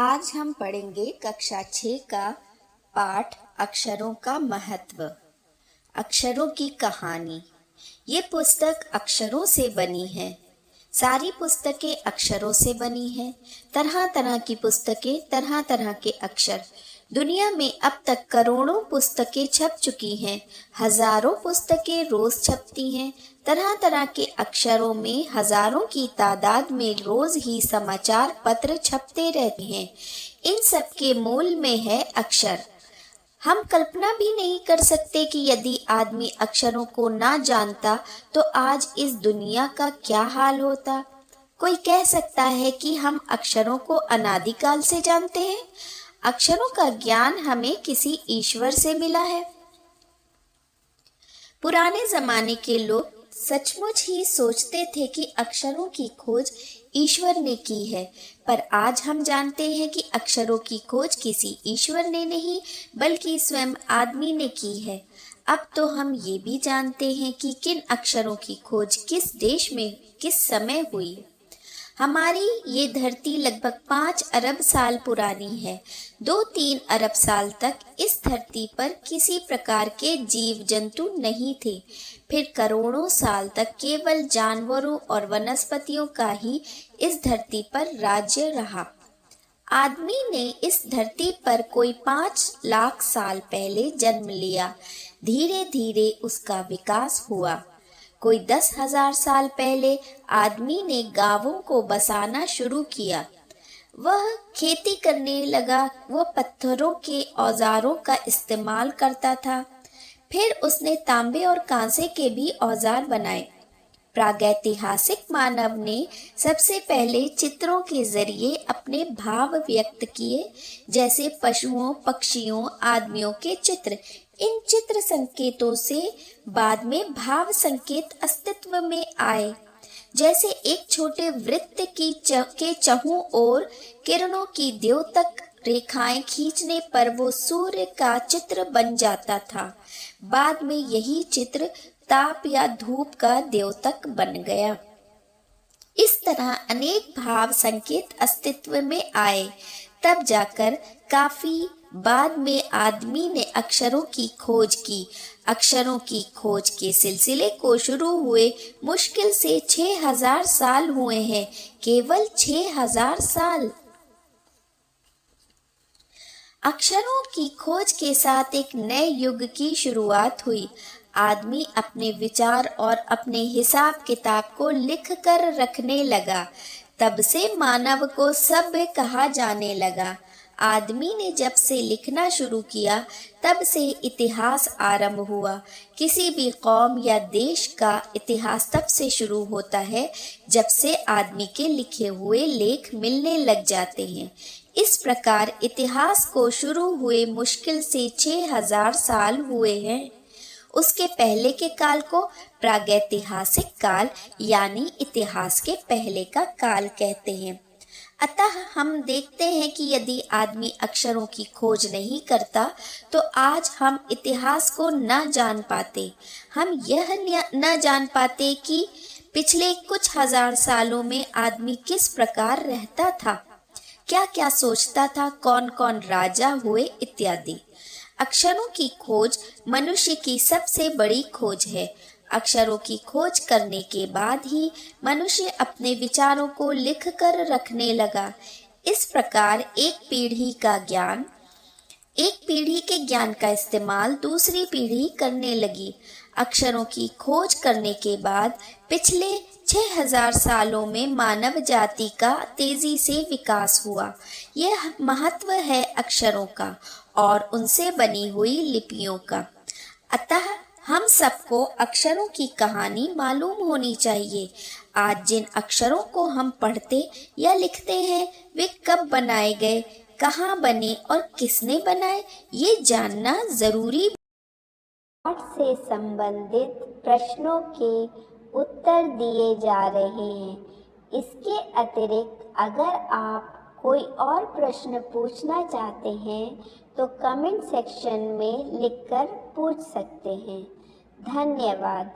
आज हम पढ़ेंगे कक्षा 6 का पाठ अक्षरों का महत्व। अक्षरों की कहानी। ये पुस्तक अक्षरों से बनी है। सारी पुस्तकें अक्षरों से बनी हैं। तरह तरह की पुस्तकें, तरह तरह के अक्षर। दुनिया में अब तक करोड़ों पुस्तकें छप चुकी हैं। हजारों पुस्तकें रोज छपती हैं। तरह तरह के अक्षरों में हजारों की तादाद में रोज ही समाचार पत्र छपते रहते हैं। इन सब के मूल में है अक्षर। हम कल्पना भी नहीं कर सकते कि यदि आदमी अक्षरों को ना जानता तो आज इस दुनिया का क्या हाल होता। कोई कह सकता है कि हम अक्षरों को अनादिकाल से जानते हैं। अक्षरों का ज्ञान हमें किसी ईश्वर से मिला है। पुराने जमाने के लोग सचमुच ही सोचते थे कि अक्षरों की खोज ईश्वर ने की है, पर आज हम जानते हैं कि अक्षरों की खोज किसी ईश्वर ने नहीं बल्कि स्वयं आदमी ने की है। अब तो हम ये भी जानते हैं कि किन अक्षरों की खोज किस देश में किस समय हुई। हमारी ये धरती लगभग 5 अरब साल पुरानी है। 2-3 अरब साल तक इस धरती पर किसी प्रकार के जीव जंतु नहीं थे। फिर करोड़ों साल तक केवल जानवरों और वनस्पतियों का ही इस धरती पर राज्य रहा। आदमी ने इस धरती पर कोई 5 लाख साल पहले जन्म लिया। धीरे धीरे उसका विकास हुआ। कोई 10,000 साल पहले आदमी ने गांवों को बसाना शुरू किया। वह खेती करने लगा। वह पत्थरों के औजारों का इस्तेमाल करता था। फिर उसने तांबे और कांसे के भी औजार बनाए। प्रागैतिहासिक मानव ने सबसे पहले चित्रों के जरिए अपने भाव व्यक्त किए, जैसे पशुओं, पक्षियों, आदमियों के चित्र। इन चित्र संकेतों से बाद में भाव संकेत अस्तित्व में आए, जैसे एक छोटे वृत्त के चहुं ओर किरणों की द्योतक रेखाएं खींचने पर वो सूर्य का चित्र बन जाता था। बाद में यही चित्र ताप या धूप का द्योतक बन गया। इस तरह अनेक भाव संकेत अस्तित्व में आए। तब जाकर काफी बाद में आदमी ने अक्षरों की खोज की। अक्षरों की खोज के सिलसिले को शुरू हुए मुश्किल से 6,000 साल हुए हैं। केवल 6,000 साल। अक्षरों की खोज के साथ एक नए युग की शुरुआत हुई। आदमी अपने विचार और अपने हिसाब किताब को लिख कर रखने लगा। तब से मानव को सभ्य कहा जाने लगा। आदमी ने जब से लिखना शुरू किया तब से इतिहास आरंभ हुआ। किसी भी कौम या देश का इतिहास तब से शुरू होता है जब से आदमी के लिखे हुए लेख मिलने लग जाते हैं। इस प्रकार इतिहास को शुरू हुए मुश्किल से 6,000 साल हुए हैं। उसके पहले के काल को प्रागैतिहासिक काल यानी इतिहास के पहले का काल कहते हैं। अतः हम देखते हैं कि यदि आदमी अक्षरों की खोज नहीं करता तो आज हम इतिहास को न जान पाते। हम यह न जान पाते कि पिछले कुछ हजार सालों में आदमी किस प्रकार रहता था, क्या क्या सोचता था, कौन कौन राजा हुए इत्यादि। अक्षरों की खोज मनुष्य की सबसे बड़ी खोज है। अक्षरों की खोज करने के बाद ही मनुष्य अपने विचारों को लिख कर रखने लगा। इस प्रकार एक पीढ़ी के ज्ञान का इस्तेमाल दूसरी पीढ़ी करने लगी। अक्षरों की खोज करने के बाद पिछले 6,000 सालों में मानव जाति का तेजी से विकास हुआ। यह महत्व है अक्षरों का और उनसे बनी हुई लिपियों का। अतः हम सबको अक्षरों की कहानी मालूम होनी चाहिए। आज जिन अक्षरों को हम पढ़ते या लिखते हैं वे कब बनाए गए, कहाँ बने और किसने बनाए, ये जानना जरूरी। पाठ से संबंधित प्रश्नों के उत्तर दिए जा रहे हैं। इसके अतिरिक्त अगर आप कोई और प्रश्न पूछना चाहते हैं तो कमेंट सेक्शन में लिखकर पूछ सकते हैं। धन्यवाद।